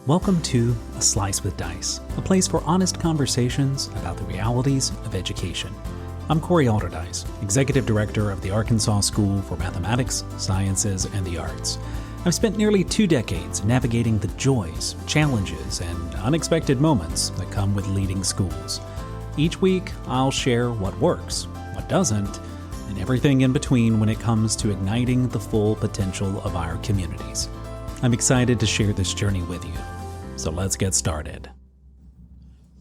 Welcome to A Slice with Dice, a place for honest conversations about the realities of education. I'm Corey Alderdice, Executive Director of the Arkansas School for Mathematics, Sciences, and the Arts. I've spent nearly 2 decades navigating the joys, challenges, and unexpected moments that come with leading schools. Each week, I'll share what works, what doesn't, and everything in between when it comes to igniting the full potential of our communities. I'm excited to share this journey with you. So let's get started.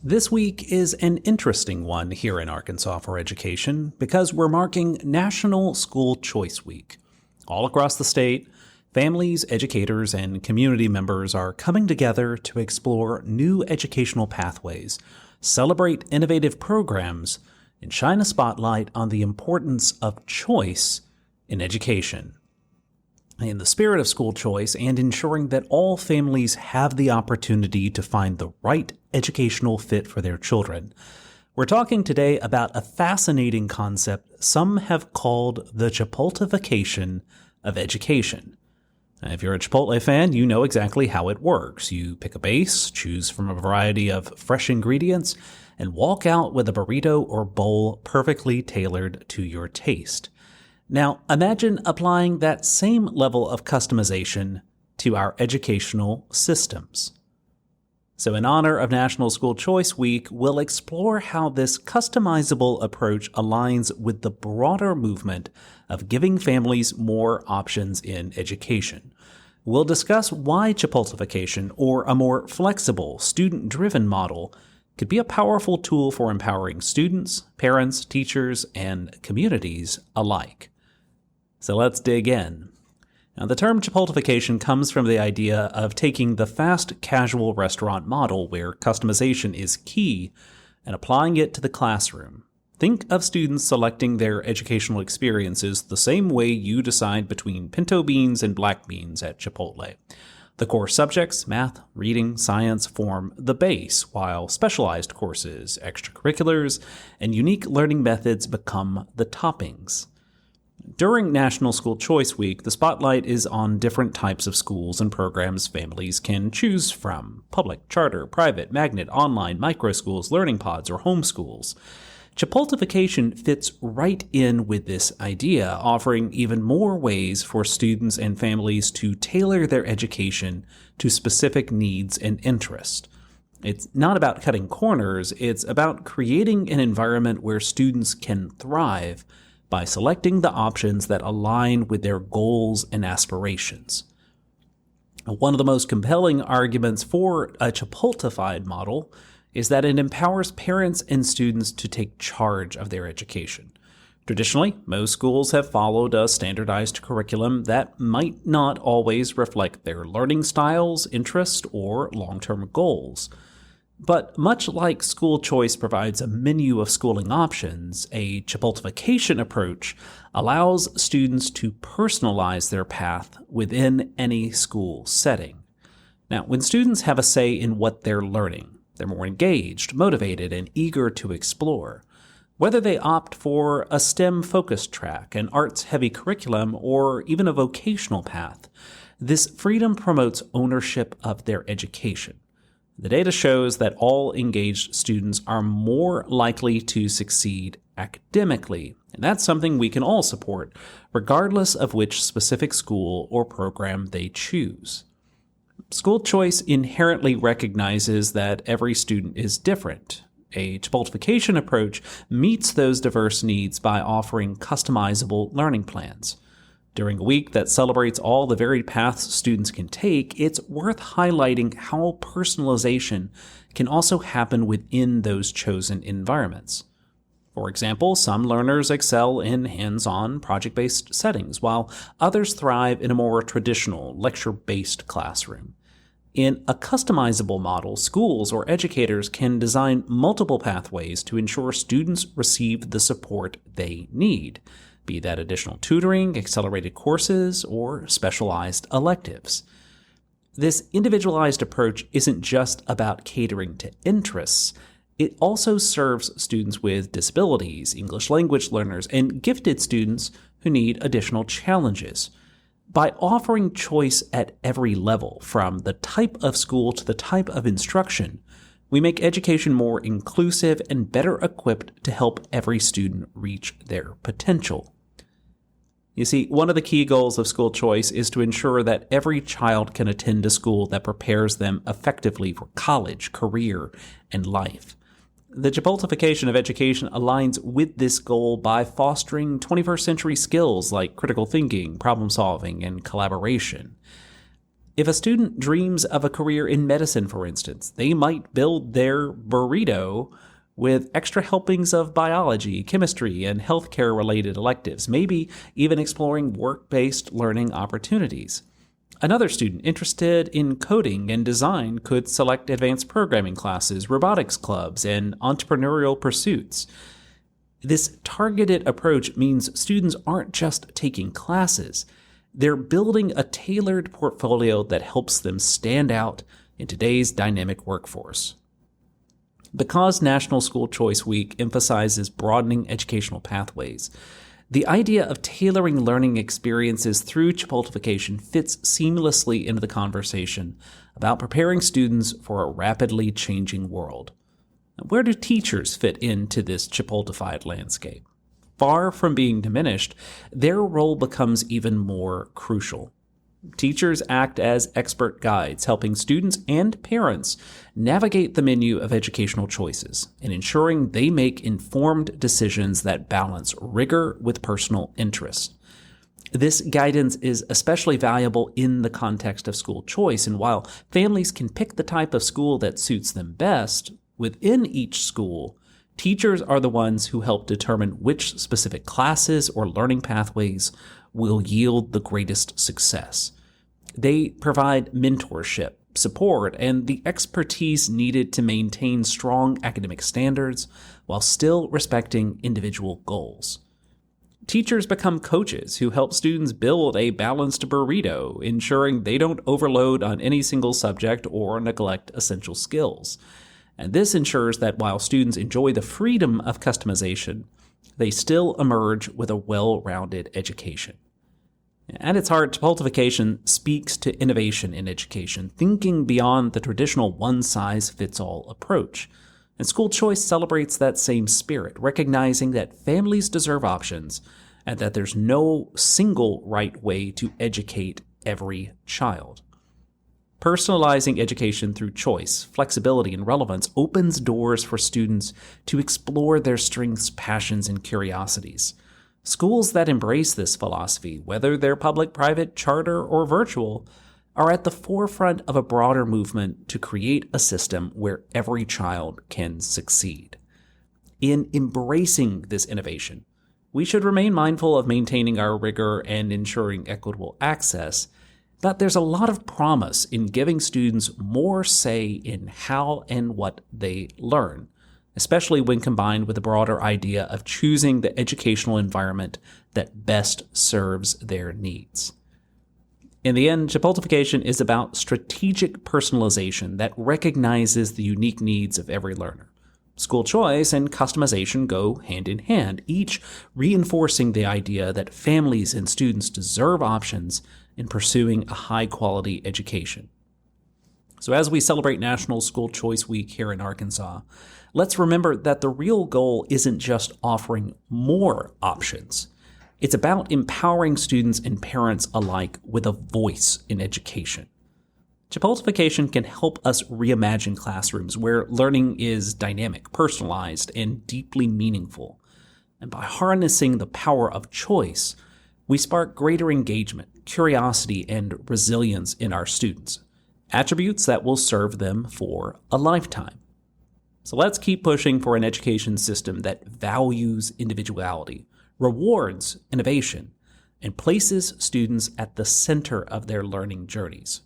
This week is an interesting one here in Arkansas for education because we're marking National School Choice Week. All across the state, families, educators, and community members are coming together to explore new educational pathways, celebrate innovative programs, and shine a spotlight on the importance of choice in education. In the spirit of school choice and ensuring that all families have the opportunity to find the right educational fit for their children, we're talking today about a fascinating concept some have called the Chipotlefication of education. Now, if you're a Chipotle fan, you know exactly how it works. You pick a base, choose from a variety of fresh ingredients, and walk out with a burrito or bowl perfectly tailored to your taste. Now, imagine applying that same level of customization to our educational systems. So in honor of National School Choice Week, we'll explore how this customizable approach aligns with the broader movement of giving families more options in education. We'll discuss why Chipotlefication, or a more flexible, student-driven model, could be a powerful tool for empowering students, parents, teachers, and communities alike. So let's dig in. Now, the term Chipotlefication comes from the idea of taking the fast casual restaurant model where customization is key and applying it to the classroom. Think of students selecting their educational experiences the same way you decide between pinto beans and black beans at Chipotle. The core subjects, math, reading, science, form the base, while specialized courses, extracurriculars, and unique learning methods become the toppings. During National School Choice Week, the spotlight is on different types of schools and programs families can choose from: public, charter, private, magnet, online, micro schools, learning pods, or homeschools. Chipotlefication fits right in with this idea, offering even more ways for students and families to tailor their education to specific needs and interests. It's not about cutting corners, it's about creating an environment where students can thrive by selecting the options that align with their goals and aspirations. One of the most compelling arguments for a Chipotlefied model is that it empowers parents and students to take charge of their education. Traditionally, most schools have followed a standardized curriculum that might not always reflect their learning styles, interests, or long-term goals. But much like school choice provides a menu of schooling options, a Chipotlefication approach allows students to personalize their path within any school setting. Now, when students have a say in what they're learning, they're more engaged, motivated, and eager to explore. Whether they opt for a STEM-focused track, an arts-heavy curriculum, or even a vocational path, this freedom promotes ownership of their education. The data shows that all engaged students are more likely to succeed academically, and that's something we can all support, regardless of which specific school or program they choose. School choice inherently recognizes that every student is different. A Chipotlefication approach meets those diverse needs by offering customizable learning plans. During a week that celebrates all the varied paths students can take, it's worth highlighting how personalization can also happen within those chosen environments. For example, some learners excel in hands-on, project-based settings, while others thrive in a more traditional, lecture-based classroom. In a customizable model, schools or educators can design multiple pathways to ensure students receive the support they need, be that additional tutoring, accelerated courses, or specialized electives. This individualized approach isn't just about catering to interests. It also serves students with disabilities, English language learners, and gifted students who need additional challenges. By offering choice at every level, from the type of school to the type of instruction, we make education more inclusive and better equipped to help every student reach their potential. You see, one of the key goals of school choice is to ensure that every child can attend a school that prepares them effectively for college, career, and life. The Chipotlefication of education aligns with this goal by fostering 21st century skills like critical thinking, problem solving, and collaboration. If a student dreams of a career in medicine, for instance, they might build their burrito with extra helpings of biology, chemistry, and healthcare-related electives, maybe even exploring work-based learning opportunities. Another student interested in coding and design could select advanced programming classes, robotics clubs, and entrepreneurial pursuits. This targeted approach means students aren't just taking classes. They're building a tailored portfolio that helps them stand out in today's dynamic workforce. Because National School Choice Week emphasizes broadening educational pathways, the idea of tailoring learning experiences through Chipotlefication fits seamlessly into the conversation about preparing students for a rapidly changing world. Where do teachers fit into this Chipotlefied landscape? Far from being diminished, their role becomes even more crucial. Teachers act as expert guides, helping students and parents navigate the menu of educational choices and ensuring they make informed decisions that balance rigor with personal interest. This guidance is especially valuable in the context of school choice, and while families can pick the type of school that suits them best, within each school, teachers are the ones who help determine which specific classes or learning pathways will yield the greatest success. They provide mentorship, support, and the expertise needed to maintain strong academic standards while still respecting individual goals. Teachers become coaches who help students build a balanced burrito, ensuring they don't overload on any single subject or neglect essential skills. And this ensures that while students enjoy the freedom of customization, they still emerge with a well-rounded education. At its heart, Chipotlefication speaks to innovation in education, thinking beyond the traditional one-size-fits-all approach. And school choice celebrates that same spirit, recognizing that families deserve options and that there's no single right way to educate every child. Personalizing education through choice, flexibility, and relevance opens doors for students to explore their strengths, passions, and curiosities. Schools that embrace this philosophy, whether they're public, private, charter, or virtual, are at the forefront of a broader movement to create a system where every child can succeed. In embracing this innovation, we should remain mindful of maintaining our rigor and ensuring equitable access, but there's a lot of promise in giving students more say in how and what they learn, especially when combined with the broader idea of choosing the educational environment that best serves their needs. In the end, Chipotlefication is about strategic personalization that recognizes the unique needs of every learner. School choice and customization go hand in hand, each reinforcing the idea that families and students deserve options in pursuing a high-quality education. So as we celebrate National School Choice Week here in Arkansas, let's remember that the real goal isn't just offering more options. It's about empowering students and parents alike with a voice in education. Chipotlefication can help us reimagine classrooms where learning is dynamic, personalized, and deeply meaningful. And by harnessing the power of choice, we spark greater engagement, curiosity, and resilience in our students, attributes that will serve them for a lifetime. So let's keep pushing for an education system that values individuality, rewards innovation, and places students at the center of their learning journeys.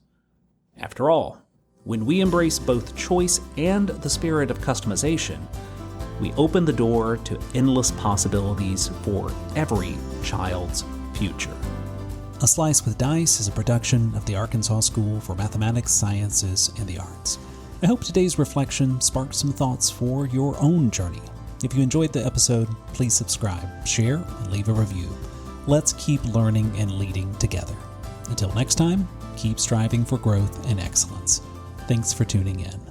After all, when we embrace both choice and the spirit of customization, we open the door to endless possibilities for every child's future. A Slice with Dice is a production of the Arkansas School for Mathematics, Sciences, and the Arts. I hope today's reflection sparked some thoughts for your own journey. If you enjoyed the episode, please subscribe, share, and leave a review. Let's keep learning and leading together. Until next time, keep striving for growth and excellence. Thanks for tuning in.